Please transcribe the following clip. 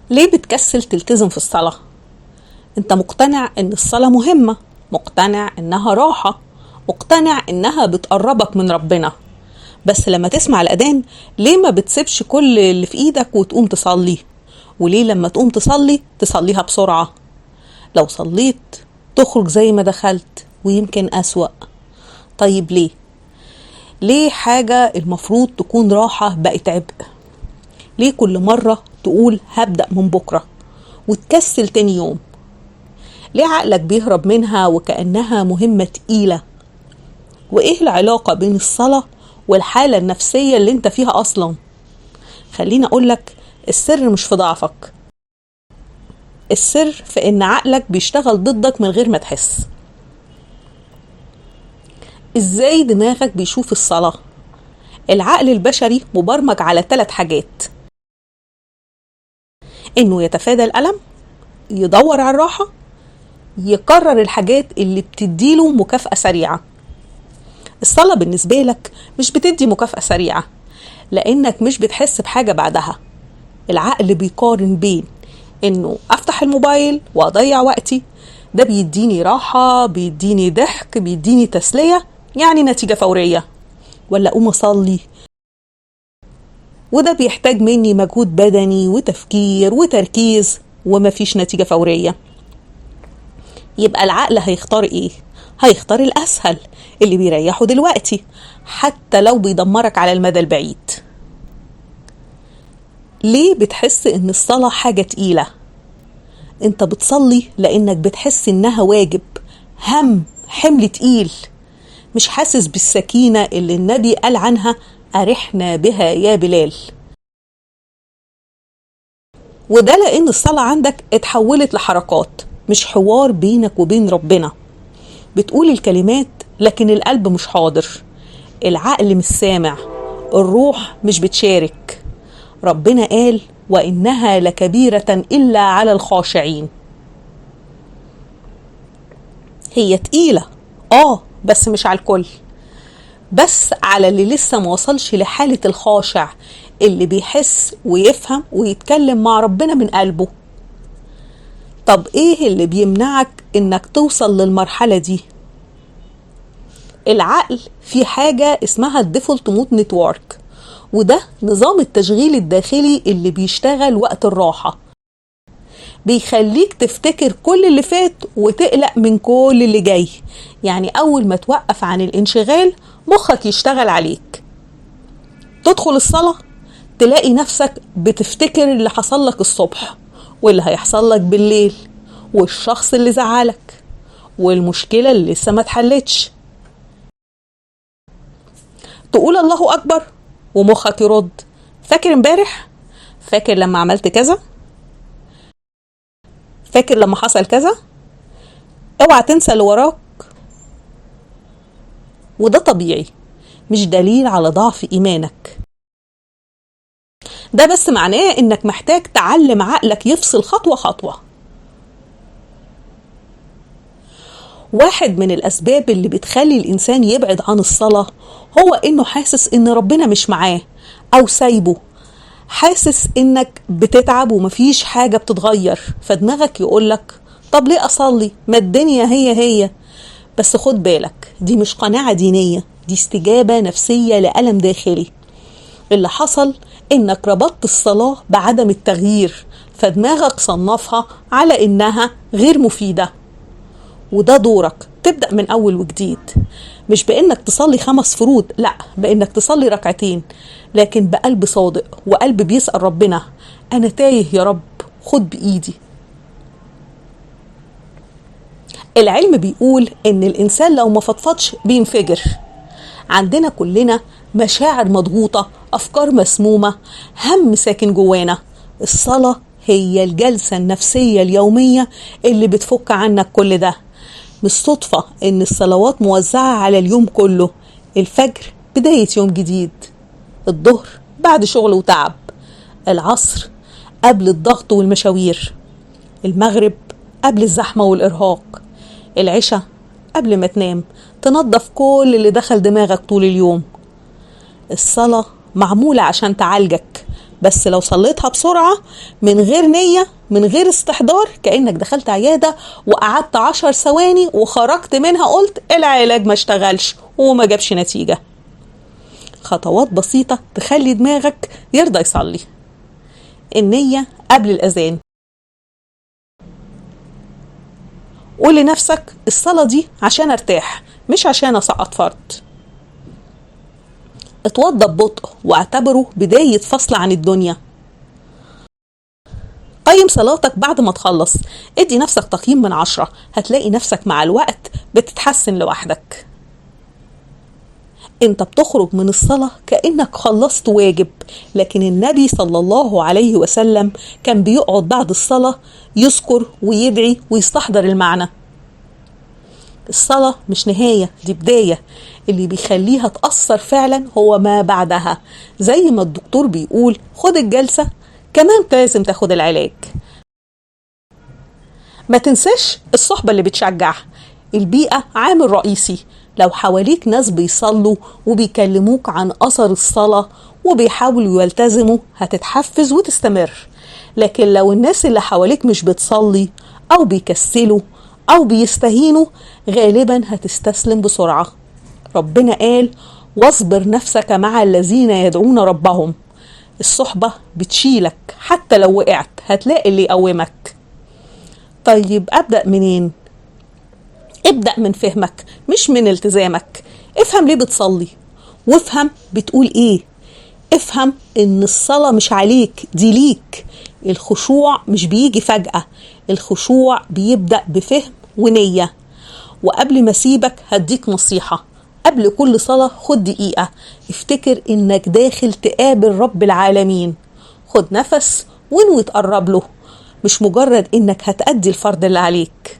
ليه بتكسل تلتزم في الصلاة؟ انت مقتنع ان الصلاة مهمة، مقتنع انها راحة، مقتنع انها بتقربك من ربنا. بس لما تسمع الأذان ليه ما بتسيبش كل اللي في ايدك وتقوم تصلي؟ وليه لما تقوم تصلي تصليها بسرعة؟ لو صليت تخرج زي ما دخلت ويمكن أسوأ. طيب ليه حاجة المفروض تكون راحة بقت عبء؟ ليه كل مرة تقول هبدأ من بكرة وتكسل تاني يوم؟ ليه عقلك بيهرب منها وكأنها مهمة تقيلة؟ وإيه العلاقة بين الصلاة والحالة النفسية اللي انت فيها أصلا؟ خليني أقولك، السر مش في ضعفك، السر في إن عقلك بيشتغل ضدك من غير ما تحس. إزاي دماغك بيشوف الصلاة؟ العقل البشري مبرمج على 3 حاجات: إنه يتفادى الألم، يدور على الراحة، يكرر الحاجات اللي بتديله مكافأة سريعة. الصلاة بالنسبة لك مش بتدي مكافأة سريعة، لأنك مش بتحس بحاجة بعدها. العقل بيقارن بين إنه أفتح الموبايل وأضيع وقتي، ده بيديني راحة، بيديني ضحك، بيديني تسلية، يعني نتيجة فورية، ولا أقوم أصلي وده بيحتاج مني مجهود بدني وتفكير وتركيز ومفيش نتيجة فورية. يبقى العقل هيختار ايه؟ هيختار الأسهل اللي بيريحه دلوقتي حتى لو بيدمرك على المدى البعيد. ليه بتحس ان الصلاة حاجة تقيلة؟ انت بتصلي لانك بتحس انها واجب، حمل تقيل، مش حاسس بالسكينة اللي النبي قال عنها أرحنا بها يا بلال. وده لأن الصلاة عندك اتحولت لحركات، مش حوار بينك وبين ربنا. بتقول الكلمات لكن القلب مش حاضر، العقل مش سامع، الروح مش بتشارك. ربنا قال وإنها لكبيرة إلا على الخاشعين. هي تقيلة بس مش على الكل، بس على اللي لسه موصلش لحالة الخاشع اللي بيحس ويفهم ويتكلم مع ربنا من قلبه. طب ايه اللي بيمنعك انك توصل للمرحلة دي؟ العقل في حاجة اسمها الديفولت مود نتورك، وده نظام التشغيل الداخلي اللي بيشتغل وقت الراحة، بيخليك تفتكر كل اللي فات وتقلق من كل اللي جاي. يعني أول ما توقف عن الانشغال مخك يشتغل عليك. تدخل الصلاة تلاقي نفسك بتفتكر اللي حصل لك الصبح واللي هيحصل لك بالليل والشخص اللي زعلك والمشكلة اللي لسه ما اتحلتش. تقول الله أكبر ومخك يرد فاكر امبارح، فاكر لما عملت كذا، فاكر لما حصل كذا. اوعى تنسى اللي وراك. وده طبيعي، مش دليل على ضعف إيمانك، ده بس معناه إنك محتاج تعلم عقلك يفصل خطوة خطوة. واحد من الأسباب اللي بتخلي الإنسان يبعد عن الصلاة هو إنه حاسس إن ربنا مش معاه أو سايبه، حاسس إنك بتتعب ومفيش حاجة بتتغير، فدماغك يقولك طب ليه أصلي؟ ما الدنيا هي. بس خد بالك، دي مش قناعة دينية، دي استجابة نفسية لألم داخلي. اللي حصل إنك ربطت الصلاة بعدم التغيير، فدماغك صنفها على إنها غير مفيدة. وده دورك تبدأ من أول وجديد، مش بإنك تصلي 5 فروض، لا، بإنك تصلي 2 ركعتين لكن بقلب صادق وقلب بيسأل ربنا أنا تايه يا رب خد بإيدي. العلم بيقول إن الإنسان لو ما فضفضش بينفجر. عندنا كلنا مشاعر مضغوطة، أفكار مسمومة، هم ساكن جوانا. الصلاة هي الجلسة النفسية اليومية اللي بتفك عنك كل ده. مش صدفة إن الصلوات موزعة على اليوم كله: الفجر بداية يوم جديد، الظهر بعد شغل وتعب، العصر قبل الضغط والمشاوير، المغرب قبل الزحمة والإرهاق، العشاء قبل ما تنام تنظف كل اللي دخل دماغك طول اليوم. الصلاة معمولة عشان تعالجك، بس لو صليتها بسرعة من غير نية من غير استحضار، كأنك دخلت عيادة وقعدت 10 ثواني وخرجت منها قلت العلاج ما اشتغلش وما جابش نتيجة. خطوات بسيطة تخلي دماغك يرضى يصلي. النية قبل الأذان. قول لنفسك الصلاة دي عشان ارتاح مش عشان اسقط فرض. اتوضى ببطء واعتبره بداية فصل عن الدنيا. قيم صلاتك بعد ما تخلص، ادي نفسك تقييم من 10، هتلاقي نفسك مع الوقت بتتحسن لوحدك. انت بتخرج من الصلاة كأنك خلصت واجب، لكن النبي صلى الله عليه وسلم كان بيقعد بعد الصلاة يذكر ويدعي ويستحضر المعنى. الصلاة مش نهاية، دي بداية. اللي بيخليها تأثر فعلا هو ما بعدها. زي ما الدكتور بيقول خد الجلسة كمان لازم تاخد العلاج. ما تنساش الصحبة اللي بتشجع. البيئة عامل رئيسي. لو حواليك ناس بيصلوا وبيكلموك عن أثر الصلاة وبيحاولوا يلتزموا هتتحفز وتستمر. لكن لو الناس اللي حواليك مش بتصلي أو بيكسلوا أو بيستهينوا غالبا هتستسلم بسرعة. ربنا قال واصبر نفسك مع الذين يدعون ربهم. الصحبة بتشيلك، حتى لو وقعت هتلاقي اللي يقومك. طيب أبدأ منين؟ ابدأ من فهمك مش من التزامك. افهم ليه بتصلي وافهم بتقول ايه. افهم ان الصلاة مش عليك، دي ليك. الخشوع مش بيجي فجأة، الخشوع بيبدأ بفهم ونية. وقبل ما اسيبك هديك نصيحة. قبل كل صلاة خد دقيقة، افتكر انك داخل تقابل رب العالمين. خد نفس وانوي تقرب له، مش مجرد انك هتأدي الفرض اللي عليك.